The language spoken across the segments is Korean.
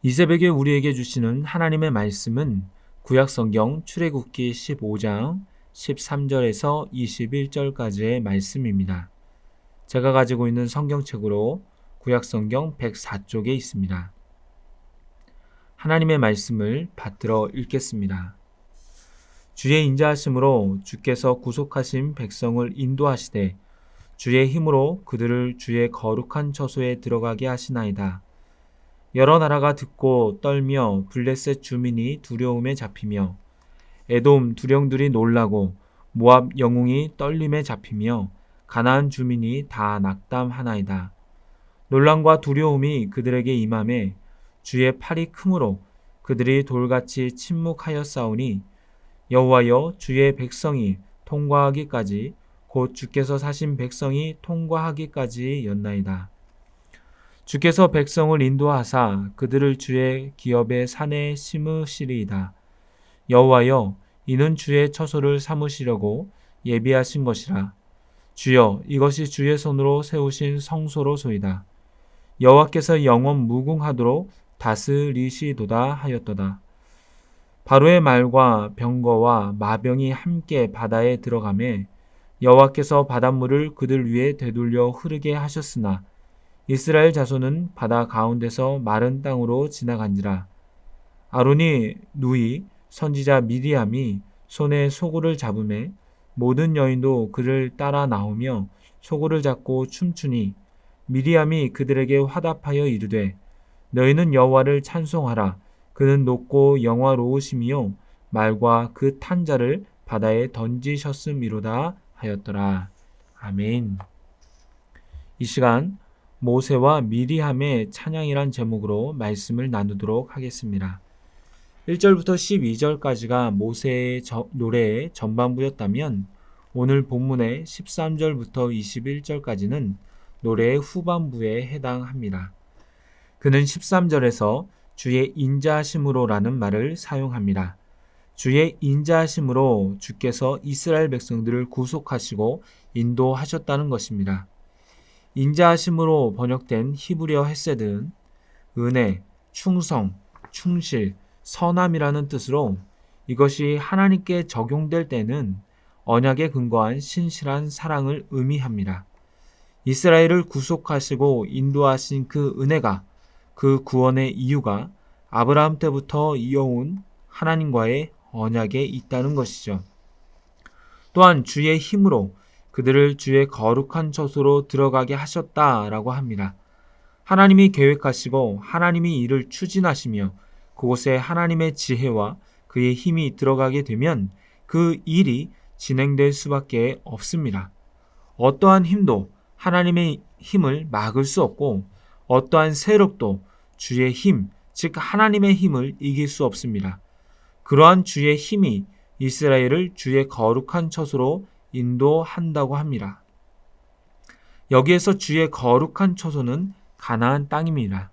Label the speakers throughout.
Speaker 1: 이 새벽에 우리에게 주시는 하나님의 말씀은 구약성경 출애굽기 15장 13절에서 21절까지의 말씀입니다. 제가 가지고 있는 성경책으로 구약성경 104쪽에 있습니다. 하나님의 말씀을 받들어 읽겠습니다. 주의 인자하심으로 주께서 구속하신 백성을 인도하시되 주의 힘으로 그들을 주의 거룩한 처소에 들어가게 하시나이다. 여러 나라가 듣고 떨며 블레셋 주민이 두려움에 잡히며 에돔 두령들이 놀라고 모압 영웅이 떨림에 잡히며 가나안 주민이 다 낙담하나이다. 놀람과 두려움이 그들에게 임하매 주의 팔이 크므로 그들이 돌같이 침묵하였사오니 여호와여 주의 백성이 통과하기까지 곧 주께서 사신 백성이 통과하기까지였나이다. 주께서 백성을 인도하사 그들을 주의 기업의 산에 심으시리이다. 여호와여 이는 주의 처소를 삼으시려고 예비하신 것이라. 주여 이것이 주의 손으로 세우신 성소로소이다. 여호와께서 영원 무궁하도록 다스리시도다 하였도다. 바로의 말과 병거와 마병이 함께 바다에 들어가매 여호와께서 바닷물을 그들 위에 되돌려 흐르게 하셨으나 이스라엘 자손은 바다 가운데서 마른 땅으로 지나간지라. 아론이 누이 선지자 미리암이 손에 소고를 잡음에 모든 여인도 그를 따라 나오며 소고를 잡고 춤추니 미리암이 그들에게 화답하여 이르되 너희는 여호와를 찬송하라. 그는 높고 영화로우시며 말과 그 탄 자를 바다에 던지셨음이로다 하였더라. 아멘. 이 시간 모세와 미리암의 찬양이란 제목으로 말씀을 나누도록 하겠습니다. 1절부터 12절까지가 모세의 노래의 전반부였다면 오늘 본문의 13절부터 21절까지는 노래의 후반부에 해당합니다. 그는 13절에서 주의 인자하심으로라는 말을 사용합니다. 주의 인자하심으로 주께서 이스라엘 백성들을 구속하시고 인도하셨다는 것입니다. 인자하심으로 번역된 히브리어 헤세드는 은혜, 충성, 충실, 선함이라는 뜻으로 이것이 하나님께 적용될 때는 언약에 근거한 신실한 사랑을 의미합니다. 이스라엘을 구속하시고 인도하신 그 은혜가 그 구원의 이유가 아브라함 때부터 이어온 하나님과의 언약에 있다는 것이죠. 또한 주의 힘으로 그들을 주의 거룩한 처소로 들어가게 하셨다라고 합니다. 하나님이 계획하시고 하나님이 이를 추진하시며 그곳에 하나님의 지혜와 그의 힘이 들어가게 되면 그 일이 진행될 수밖에 없습니다. 어떠한 힘도 하나님의 힘을 막을 수 없고 어떠한 세력도 주의 힘, 즉 하나님의 힘을 이길 수 없습니다. 그러한 주의 힘이 이스라엘을 주의 거룩한 처소로 인도한다고 합니다. 여기에서 주의 거룩한 처소는 가나안 땅입니다.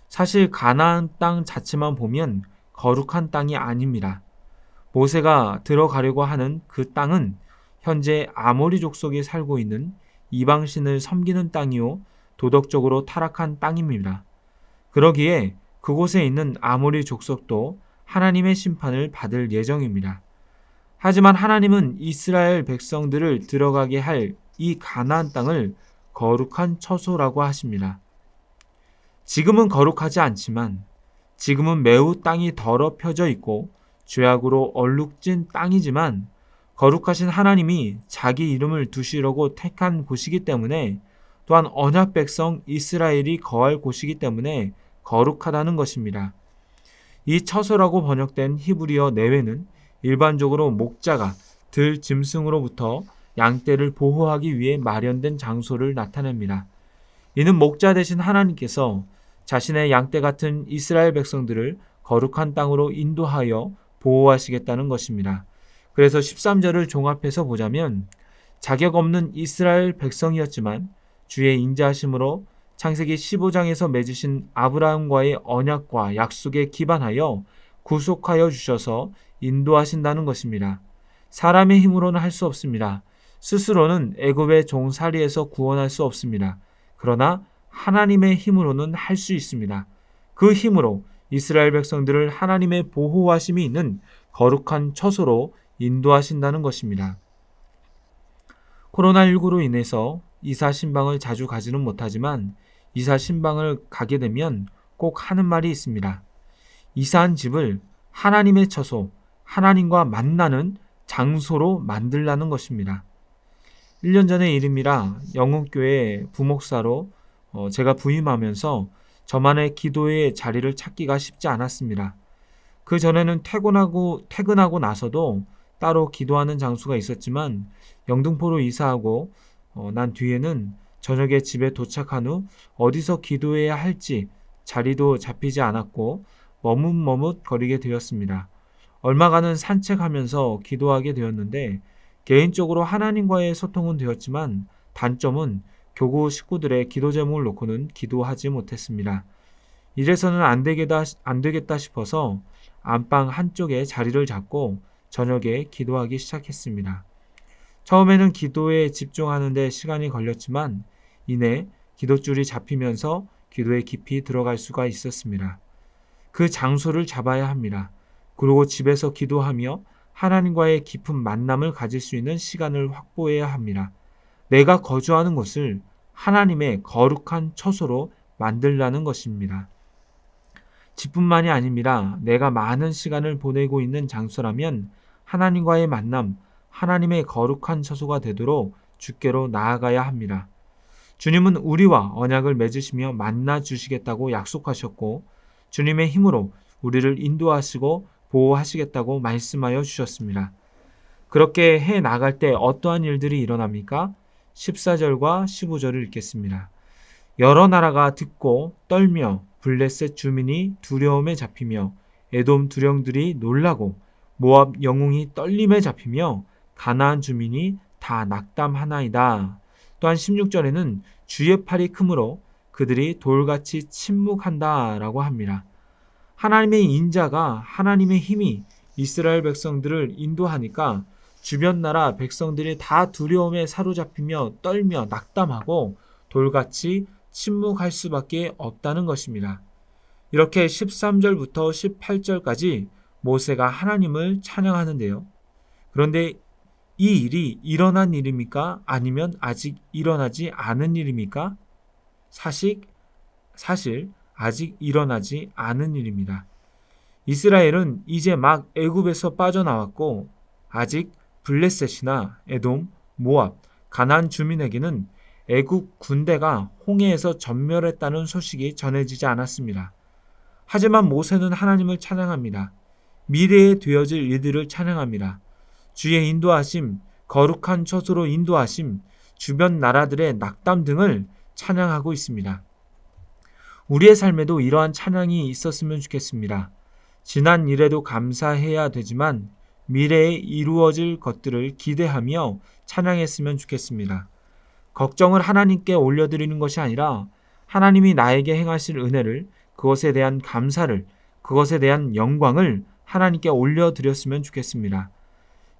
Speaker 1: 사실 가나안 땅 자체만 보면 거룩한 땅이 아닙니다. 모세가 들어가려고 하는 그 땅은 현재 아모리 족속이 살고 있는 이방신을 섬기는 땅이요 도덕적으로 타락한 땅입니다. 그러기에 그곳에 있는 아모리 족속도 하나님의 심판을 받을 예정입니다. 하지만 하나님은 이스라엘 백성들을 들어가게 할 이 가나안 땅을 거룩한 처소라고 하십니다. 지금은 거룩하지 않지만 지금은 매우 땅이 더럽혀져 있고 죄악으로 얼룩진 땅이지만 거룩하신 하나님이 자기 이름을 두시려고 택한 곳이기 때문에 또한 언약 백성 이스라엘이 거할 곳이기 때문에 거룩하다는 것입니다. 이 처소라고 번역된 히브리어 내외는 일반적으로 목자가 들 짐승으로부터 양떼를 보호하기 위해 마련된 장소를 나타냅니다. 이는 목자 대신 하나님께서 자신의 양떼 같은 이스라엘 백성들을 거룩한 땅으로 인도하여 보호하시겠다는 것입니다. 그래서 13절을 종합해서 보자면 자격 없는 이스라엘 백성이었지만 주의 인자하심으로 창세기 15장에서 맺으신 아브라함과의 언약과 약속에 기반하여 구속하여 주셔서 인도하신다는 것입니다. 사람의 힘으로는 할 수 없습니다. 스스로는 애굽의 종살이에서 구원할 수 없습니다. 그러나 하나님의 힘으로는 할 수 있습니다. 그 힘으로 이스라엘 백성들을 하나님의 보호하심이 있는 거룩한 처소로 인도하신다는 것입니다. 코로나19로 인해서 이사 신방을 자주 가지는 못하지만 이사 신방을 가게 되면 꼭 하는 말이 있습니다. 이사한 집을 하나님의 처소, 하나님과 만나는 장소로 만들라는 것입니다. 1년 전의 일입니다. 영흥교회 부목사로 제가 부임하면서 저만의 기도의 자리를 찾기가 쉽지 않았습니다. 그 전에는 퇴근하고 나서도 따로 기도하는 장소가 있었지만 영등포로 이사하고 난 뒤에는 저녁에 집에 도착한 후 어디서 기도해야 할지 자리도 잡히지 않았고 머뭇머뭇거리게 되었습니다. 얼마간은 산책하면서 기도하게 되었는데 개인적으로 하나님과의 소통은 되었지만 단점은 교구 식구들의 기도 제목을 놓고는 기도하지 못했습니다. 이래서는 안 되겠다 싶어서 안방 한쪽에 자리를 잡고 저녁에 기도하기 시작했습니다. 처음에는 기도에 집중하는 데 시간이 걸렸지만 이내 기도줄이 잡히면서 기도에 깊이 들어갈 수가 있었습니다. 그 장소를 잡아야 합니다. 그리고 집에서 기도하며 하나님과의 깊은 만남을 가질 수 있는 시간을 확보해야 합니다. 내가 거주하는 곳을 하나님의 거룩한 처소로 만들라는 것입니다. 집뿐만이 아닙니다. 내가 많은 시간을 보내고 있는 장소라면 하나님과의 만남, 하나님의 거룩한 처소가 되도록 주께로 나아가야 합니다. 주님은 우리와 언약을 맺으시며 만나 주시겠다고 약속하셨고 주님의 힘으로 우리를 인도하시고 보호하시겠다고 말씀하여 주셨습니다. 그렇게 해 나갈 때 어떠한 일들이 일어납니까? 14절과 15절을 읽겠습니다. 여러 나라가 듣고 떨며 블레셋 주민이 두려움에 잡히며 에돔 두령들이 놀라고 모압 영웅이 떨림에 잡히며 가나안 주민이 다 낙담하나이다. 또한 16절에는 주의 팔이 크므로 그들이 돌같이 침묵한다 라고 합니다. 하나님의 인자가 하나님의 힘이 이스라엘 백성들을 인도하니까 주변 나라 백성들이 다 두려움에 사로잡히며 떨며 낙담하고 돌같이 침묵할 수밖에 없다는 것입니다. 이렇게 13절부터 18절까지 모세가 하나님을 찬양하는데요. 그런데 이 일이 일어난 일입니까? 아니면 아직 일어나지 않은 일입니까? 사실 아직 일어나지 않은 일입니다. 이스라엘은 이제 막 애굽에서 빠져나왔고 아직 블레셋이나 에돔, 모압, 가나안 주민에게는 애굽 군대가 홍해에서 전멸했다는 소식이 전해지지 않았습니다. 하지만 모세는 하나님을 찬양합니다. 미래에 되어질 일들을 찬양합니다. 주의 인도하심, 거룩한 처소로 인도하심, 주변 나라들의 낙담 등을 찬양하고 있습니다. 우리의 삶에도 이러한 찬양이 있었으면 좋겠습니다. 지난 일에도 감사해야 되지만 미래에 이루어질 것들을 기대하며 찬양했으면 좋겠습니다. 걱정을 하나님께 올려드리는 것이 아니라 하나님이 나에게 행하실 은혜를, 그것에 대한 감사를, 그것에 대한 영광을 하나님께 올려드렸으면 좋겠습니다.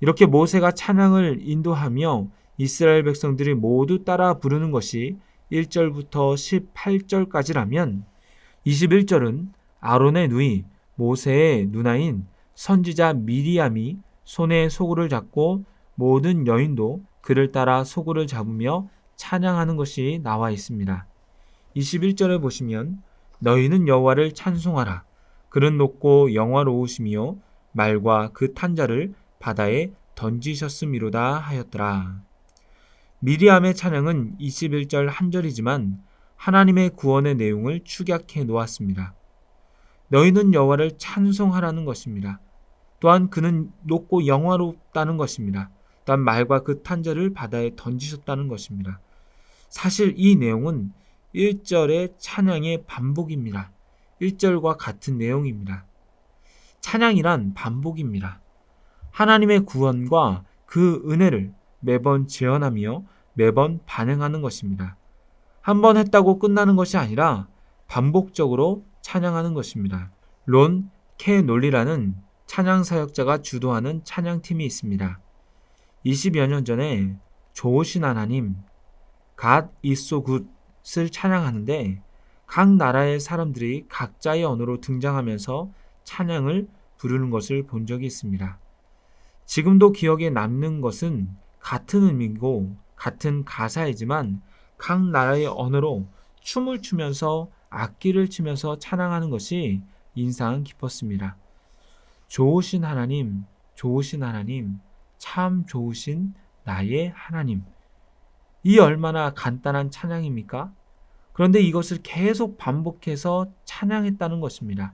Speaker 1: 이렇게 모세가 찬양을 인도하며 이스라엘 백성들이 모두 따라 부르는 것이 1절부터 18절까지라면 21절은 아론의 누이 모세의 누나인 선지자 미리암이 손에 소구를 잡고 모든 여인도 그를 따라 소구를 잡으며 찬양하는 것이 나와 있습니다. 21절에 보시면 너희는 여호와를 찬송하라. 그는 높고 영화로우시며 말과 그 탄자를 바다에 던지셨음이로다 하였더라. 미리암의 찬양은 21절 한 절이지만 하나님의 구원의 내용을 축약해 놓았습니다. 너희는 여호와를 찬송하라는 것입니다. 또한 그는 높고 영화롭다는 것입니다. 또한 말과 그 탄자를 바다에 던지셨다는 것입니다. 사실 이 내용은 1절의 찬양의 반복입니다. 1절과 같은 내용입니다. 찬양이란 반복입니다. 하나님의 구원과 그 은혜를 매번 재현하며 매번 반응하는 것입니다. 한 번 했다고 끝나는 것이 아니라 반복적으로 찬양하는 것입니다. 론 케놀리라는 찬양 사역자가 주도하는 찬양팀이 있습니다. 20여 년 전에 좋으신 하나님, God is so good을 찬양하는데 각 나라의 사람들이 각자의 언어로 등장하면서 찬양을 부르는 것을 본 적이 있습니다. 지금도 기억에 남는 것은 같은 의미고 같은 가사이지만 각 나라의 언어로 춤을 추면서 악기를 치면서 찬양하는 것이 인상 깊었습니다. 좋으신 하나님, 좋으신 하나님, 참 좋으신 나의 하나님. 이 얼마나 간단한 찬양입니까? 그런데 이것을 계속 반복해서 찬양했다는 것입니다.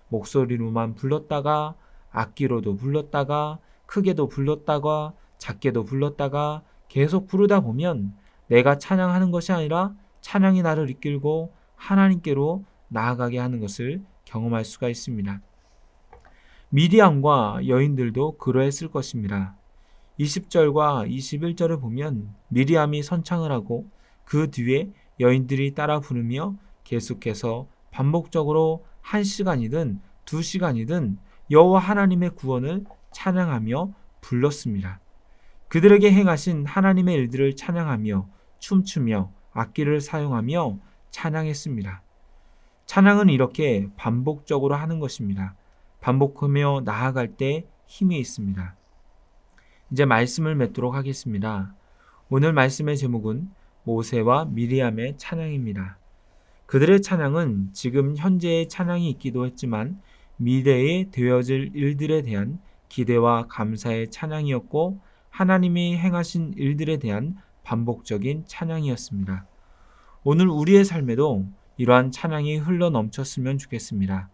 Speaker 1: 목소리로만 불렀다가 악기로도 불렀다가 크게도 불렀다가 작게도 불렀다가 계속 부르다 보면 내가 찬양하는 것이 아니라 찬양이 나를 이끌고 하나님께로 나아가게 하는 것을 경험할 수가 있습니다. 미디암과 여인들도 그러했을 것입니다. 20절과 21절을 보면 미리암이 선창을 하고 그 뒤에 여인들이 따라 부르며 계속해서 반복적으로 1시간이든 2시간이든 여호와 하나님의 구원을 찬양하며 불렀습니다. 그들에게 행하신 하나님의 일들을 찬양하며 춤추며 악기를 사용하며 찬양했습니다. 찬양은 이렇게 반복적으로 하는 것입니다. 반복하며 나아갈 때 힘이 있습니다. 이제 말씀을 맺도록 하겠습니다. 오늘 말씀의 제목은 모세와 미리암의 찬양입니다. 그들의 찬양은 지금 현재의 찬양이 있기도 했지만 미래에 되어질 일들에 대한 기대와 감사의 찬양이었고 하나님이 행하신 일들에 대한 반복적인 찬양이었습니다. 오늘 우리의 삶에도 이러한 찬양이 흘러 넘쳤으면 좋겠습니다.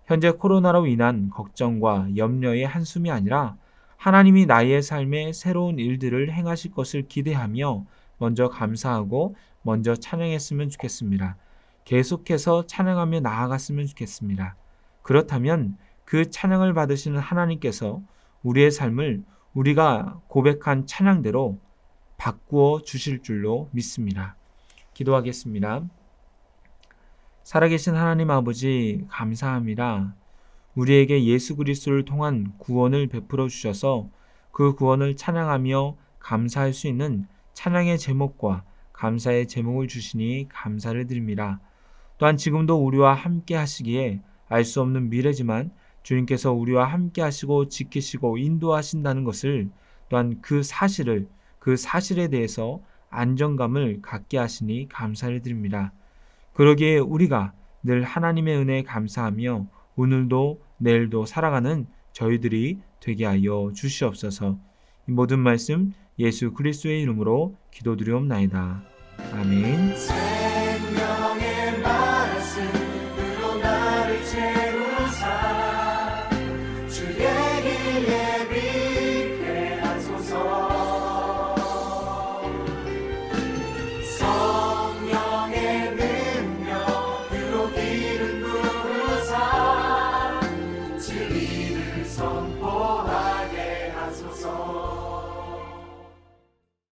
Speaker 1: 현재 코로나로 인한 걱정과 염려의 한숨이 아니라 하나님이 나의 삶에 새로운 일들을 행하실 것을 기대하며 먼저 감사하고 먼저 찬양했으면 좋겠습니다. 계속해서 찬양하며 나아갔으면 좋겠습니다. 그렇다면 그 찬양을 받으시는 하나님께서 우리의 삶을 우리가 고백한 찬양대로 바꾸어 주실 줄로 믿습니다. 기도하겠습니다. 살아계신 하나님 아버지 감사합니다. 우리에게 예수 그리스도를 통한 구원을 베풀어 주셔서 그 구원을 찬양하며 감사할 수 있는 찬양의 제목과 감사의 제목을 주시니 감사를 드립니다. 또한 지금도 우리와 함께 하시기에 알 수 없는 미래지만 주님께서 우리와 함께 하시고 지키시고 인도하신다는 것을 또한 그 사실에 대해서 안정감을 갖게 하시니 감사를 드립니다. 그러기에 우리가 늘 하나님의 은혜에 감사하며 오늘도 내일도 살아가는 저희들이 되게 하여 주시옵소서. 이 모든 말씀 예수 그리스도의 이름으로 기도드리옵나이다. 아멘.